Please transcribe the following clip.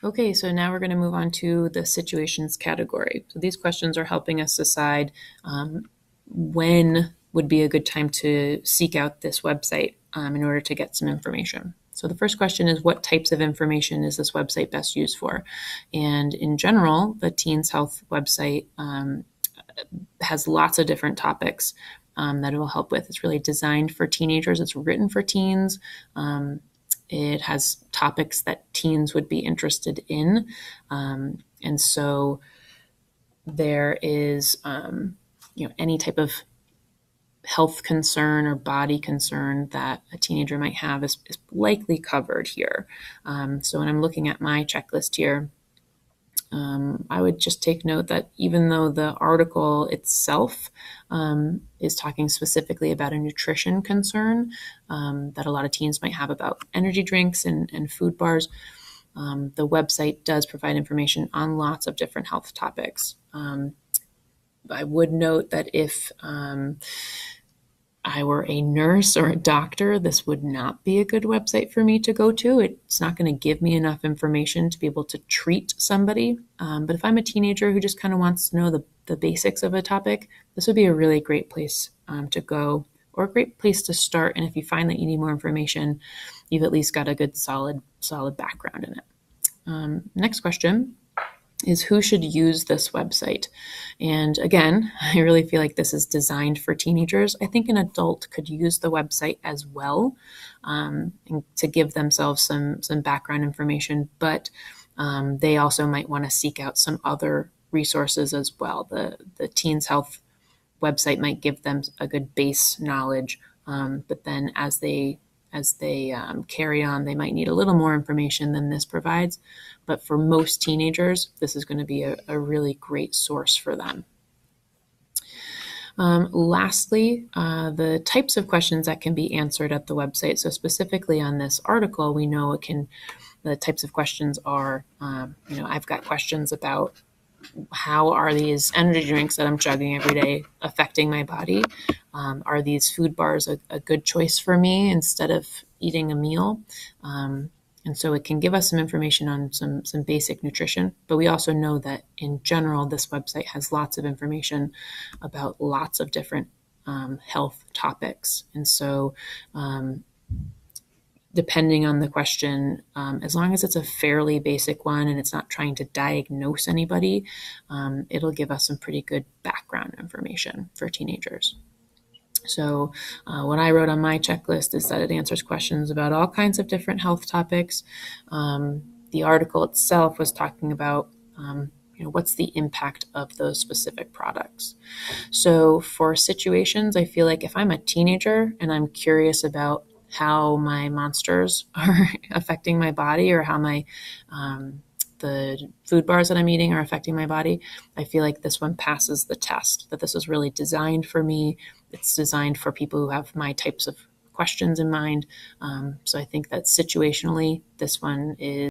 Okay, so now we're going to move on to the situations category. So these questions are helping us decide when would be a good time to seek out this website in order to get some information. So the first question is, what types of information is this website best used for? And in general, the Teens Health website has lots of different topics that it will help with. It's really designed for teenagers. It's written for teens. It has topics that teens would be interested in. And so there is, any type of health concern or body concern that a teenager might have is likely covered here. So when I'm looking at my checklist here, I would just take note that even though the article itself is talking specifically about a nutrition concern that a lot of teens might have about energy drinks and food bars, the website does provide information on lots of different health topics. I would note that if I were a nurse or a doctor, this would not be a good website for me to go to. It's not going to give me enough information to be able to treat somebody. But if I'm a teenager who just kind of wants to know the basics of a topic, this would be a really great place to go, or a great place to start. And if you find that you need more information, you've at least got a good solid background in it. Next question is, who should use this website? And again, I really feel like this is designed for teenagers. I think an adult could use the website as well, and to give themselves some background information, but they also might want to seek out some other resources as well. The Teens Health website might give them a good base knowledge, but then as they carry on, they might need a little more information than this provides. But for most teenagers, this is going to be a really great source for them. Lastly, the types of questions that can be answered at the website. So specifically on this article, we know the types of questions are, I've got questions about how are these energy drinks that I'm chugging every day affecting my body? Are these food bars a good choice for me instead of eating a meal? And so it can give us some information on some basic nutrition, but we also know that in general, this website has lots of information about lots of different health topics. And so depending on the question, as long as it's a fairly basic one and it's not trying to diagnose anybody, it'll give us some pretty good background information for teenagers. So what I wrote on my checklist is that it answers questions about all kinds of different health topics. The article itself was talking about what's the impact of those specific products. So for situations, I feel like if I'm a teenager and I'm curious about how my monsters are affecting my body, or how the food bars that I'm eating are affecting my body, I feel like this one passes the test, that this is really designed for me. It's designed for people who have my types of questions in mind. So I think that situationally, this one is